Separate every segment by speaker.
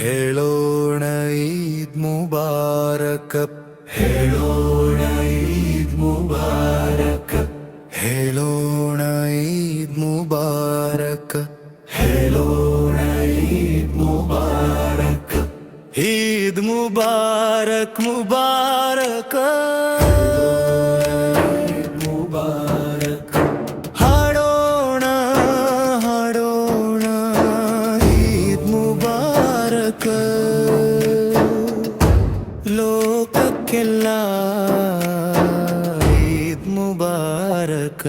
Speaker 1: ಹೇಳೋಣ ಈದ್ ಮುಬಾರಕ, ಹೇಳೋಣ ಈದ್ ಮುಬಾರಕ, ಹೇಳೋಣ ಈದ್ ಮುಬಾರಕ, ಹೇಳೋಣ ಈದ್ ಮುಬಾರಕ, ಈದ್ ಮುಬಾರಕ್ ಮುಬಾರಕ, ಈದ್ ಮುಬಾರಕ. ಹಾಡೋಣ ಹಾಡೋಣ ಈದ್ ಮುಬಾರಕ, ಲೋಕಕ್ಕೆಲ್ಲ ಈದ್ ಮುಬಾರಕ.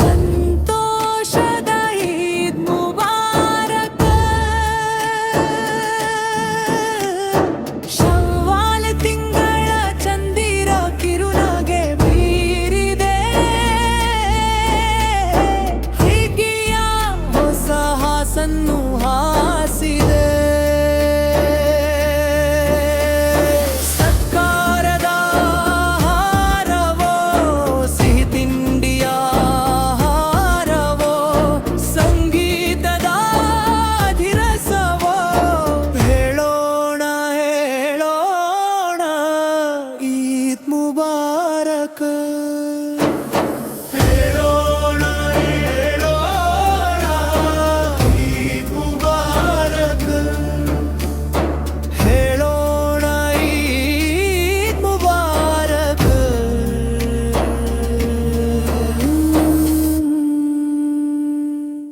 Speaker 2: ಸಂತೋಷದ ಈದ್ ಮುಬಾರಕ, ಶವ್ವಾಲ್ ತಿಂಗಳ ಚಂದಿರ ಕಿರುನಗೆ ಬೀರಿದೆ, ಹಿಗ್ಗಿಯ ಹೊಸ ಹಾಸನ್ನು ಹಾಸಿದೆ. ಸತ್ಕಾರದ ಹಾರವೋ, ಸಿಹಿ ತಿಂಡಿಯ ಹಾರವೋ, ಸಂಗೀತದ ಅಧಿರಸವೋ, ಹೇಳೋಣ ಹೇಳೋಣ ಈದ್ ಮುಬಾರಕ. ಹೇಳೋಣ ಹೇಳೋಣ ಈದ್ ಮುಬಾರಕ, ಹೇಳೋಣ ಈದ್ ಮುಬಾರಕ.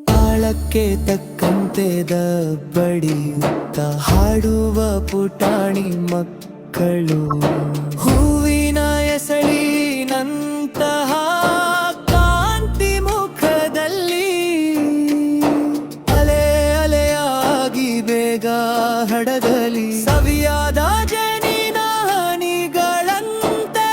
Speaker 2: ತಾಳಕ್ಕೆ ತಕ್ಕಂತೆ ದಬ್ಬಡಿಯುತ್ತ ಹಾಡುವ ಪುಟಾಣಿ ಮಕ್ಕಳು, ಹೂವಿನ ಎಸಳಿನಂತಹ ಕಾಂತಿ ಮುಖದಲ್ಲಿ, ಅಲೆ ಅಲೆಯಾಗಿ ಬೇಗ ಹಡಗಲಿ, ಸವಿಯಾದ ಜನಿನ ಹನಿಗಳಂತೆ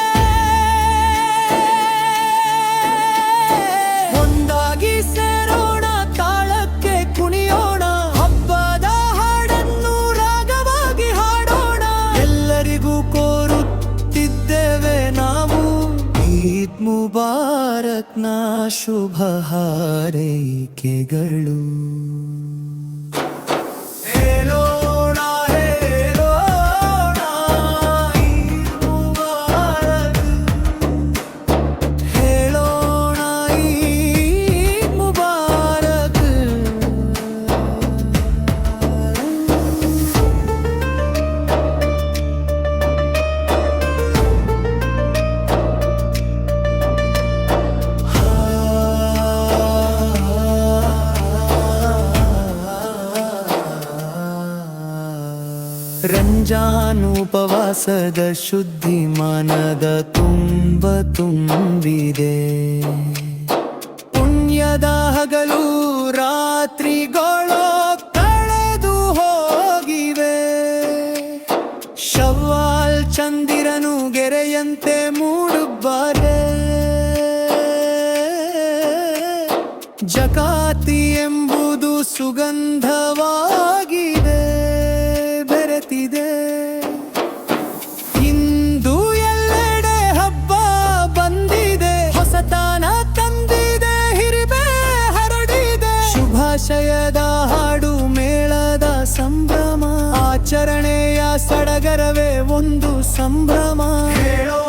Speaker 2: ಒಂದಾಗಿ ಸೇರೋಣ, ತಾಳಕ್ಕೆ ಕುಣಿಯೋಣ, ಹಬ್ಬದ ಹಾಡನ್ನು ರಾಗವಾಗಿ ಹಾಡೋಣ. ಎಲ್ಲರಿಗೂ ಕೋರುತ್ತಿದ್ದೇವೆ ನಾವು ಈದ್ ಮುಬಾರಕ್ನ ಶುಭ ಹಾರೈಕೆಗಳು. ಹೇಳೋಣ ಹೇಳೋಣ ಈದ್ ಮುಬಾರಕ್, ಹೇಳೋಣ ಈದ್ ಮುಬಾರಕ್. ರಂಜಾನ್ ಉಪವಾಸದ ಶುದ್ಧಿಮಾನದ ತುಂಬ ತುಂಬಿದೆ, ಪುಣ್ಯದ ಹಗಲು ರಾತ್ರಿಗಳು ಕಳೆದು ಹೋಗಿವೆ, ಶವ್ವಾಲ್ ಚಂದಿರನು ಗೆರೆಯಂತೆ ಮೂಡುಬ್ಬಾರೆ, ಜಕಾತಿ ಎಂಬುದು ಸುಗಂಧವಾಗಿದೆ ಬೆರೆತಿದೆ. ಇಂದು ಎಲ್ಲೆಡೆ ಹಬ್ಬ ಬಂದಿದೆ, ಹೊಸತನ ತಂದಿದೆ, ಹಿರಿಮೆ ಹರಡಿದೆ, ಶುಭಾಶಯದ ಹಾಡು ಮೇಳದ ಸಂಭ್ರಮ, ಆಚರಣೆಯ ಸಡಗರವೇ ಒಂದು ಸಂಭ್ರಮ. ಹೇಳೋ